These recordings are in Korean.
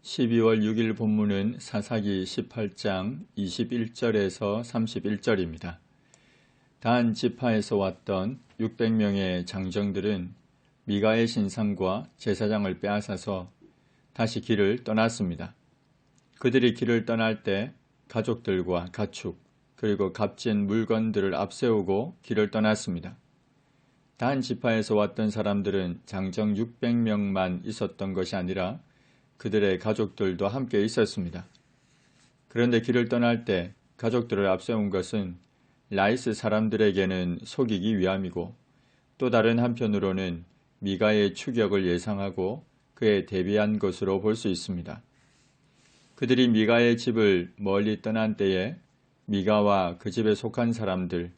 12월 6일 본문은 사사기 18장 21절에서 31절입니다. 단 지파에서 왔던 600명의 장정들은 미가의 신상과 제사장을 빼앗아서 다시 길을 떠났습니다. 그들이 길을 떠날 때 가족들과 가축 그리고 값진 물건들을 앞세우고 길을 떠났습니다. 단 지파에서 왔던 사람들은 장정 600명만 있었던 것이 아니라 그들의 가족들도 함께 있었습니다. 그런데 길을 떠날 때 가족들을 앞세운 것은 라이스 사람들에게는 속이기 위함이고 또 다른 한편으로는 미가의 추격을 예상하고 그에 대비한 것으로 볼 수 있습니다. 그들이 미가의 집을 멀리 떠난 때에 미가와 그 집에 속한 사람들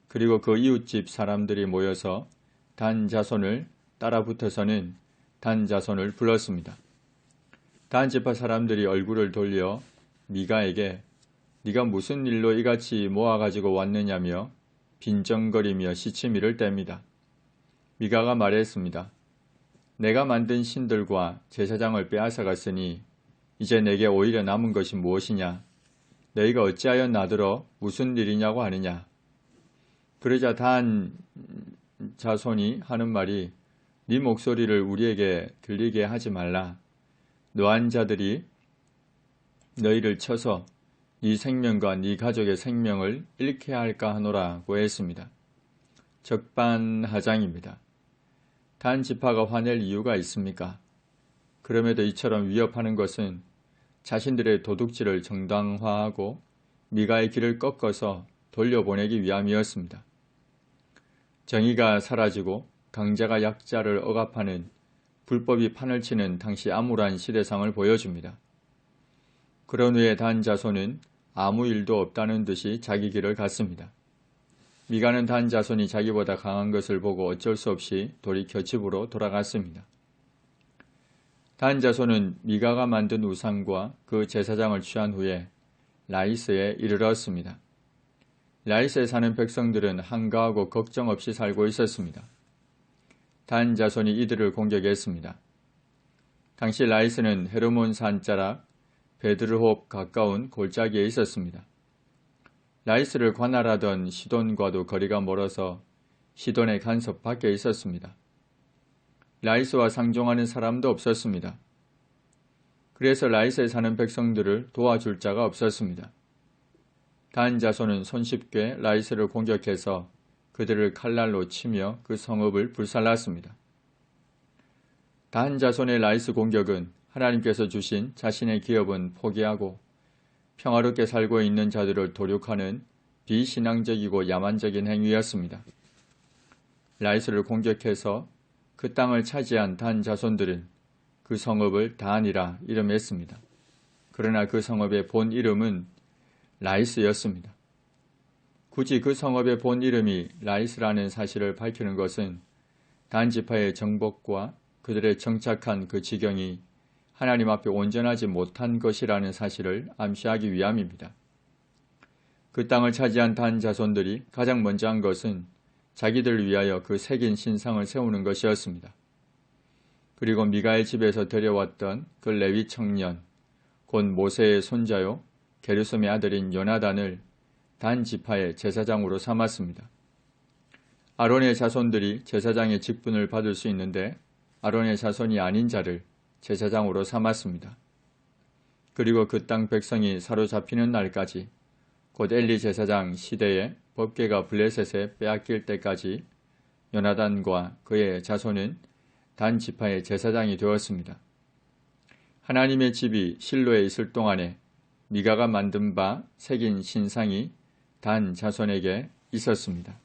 그리고 그 이웃집 사람들이 모여서 단 자손을 따라붙어서는 단 자손을 불렀습니다. 단 지파 사람들이 얼굴을 돌려 미가에게 네가 무슨 일로 이같이 모아가지고 왔느냐며 빈정거리며 시치미를 뗍니다. 미가가 말했습니다. 내가 만든 신들과 제사장을 빼앗아갔으니 이제 내게 오히려 남은 것이 무엇이냐? 너희가 어찌하여 나더러 무슨 일이냐고 하느냐? 그러자 단 자손이 하는 말이 네 목소리를 우리에게 들리게 하지 말라. 노한 자들이 너희를 쳐서 네 생명과 네 가족의 생명을 잃게 할까 하노라고 했습니다. 적반하장입니다. 단 지파가 화낼 이유가 있습니까? 그럼에도 이처럼 위협하는 것은 자신들의 도둑질을 정당화하고 미가의 길을 꺾어서 돌려보내기 위함이었습니다. 정의가 사라지고 강자가 약자를 억압하는 불법이 판을 치는 당시 암울한 시대상을 보여줍니다. 그런 후에 단 자손은 아무 일도 없다는 듯이 자기 길을 갔습니다. 미가는 단 자손이 자기보다 강한 것을 보고 어쩔 수 없이 돌이켜 집으로 돌아갔습니다. 단 자손은 미가가 만든 우상과 그 제사장을 취한 후에 라이스에 이르렀습니다. 라이스에 사는 백성들은 한가하고 걱정 없이 살고 있었습니다. 단 자손이 이들을 공격했습니다. 당시 라이스는 헤르몬 산자락 베드르홉 가까운 골짜기에 있었습니다. 라이스를 관할하던 시돈과도 거리가 멀어서 시돈의 간섭 밖에 있었습니다. 라이스와 상종하는 사람도 없었습니다. 그래서 라이스에 사는 백성들을 도와줄 자가 없었습니다. 단 자손은 손쉽게 라이스를 공격해서 그들을 칼날로 치며 그 성읍을 불살랐습니다. 단 자손의 라이스 공격은 하나님께서 주신 자신의 기업은 포기하고 평화롭게 살고 있는 자들을 도륙하는 비신앙적이고 야만적인 행위였습니다. 라이스를 공격해서 그 땅을 차지한 단 자손들은 그 성읍을 단이라 이름했습니다. 그러나 그 성읍의 본 이름은 라이스였습니다. 굳이 그 성읍의 본 이름이 라이스라는 사실을 밝히는 것은 단 지파의 정복과 그들의 정착한 그 지경이 하나님 앞에 온전하지 못한 것이라는 사실을 암시하기 위함입니다. 그 땅을 차지한 단 자손들이 가장 먼저 한 것은 자기들을 위하여 그 새긴 신상을 세우는 것이었습니다. 그리고 미가의 집에서 데려왔던 그 레위 청년, 곧 모세의 손자요 게르솜의 아들인 요나단을 단 지파의 제사장으로 삼았습니다. 아론의 자손들이 제사장의 직분을 받을 수 있는데 아론의 자손이 아닌 자를 제사장으로 삼았습니다. 그리고 그 땅 백성이 사로잡히는 날까지 곧 엘리 제사장 시대에 법궤가 블레셋에 빼앗길 때까지 요나단과 그의 자손은 단 지파의 제사장이 되었습니다. 하나님의 집이 실로에 있을 동안에 미가가 만든 바 새긴 신상이 단 자손에게 있었습니다.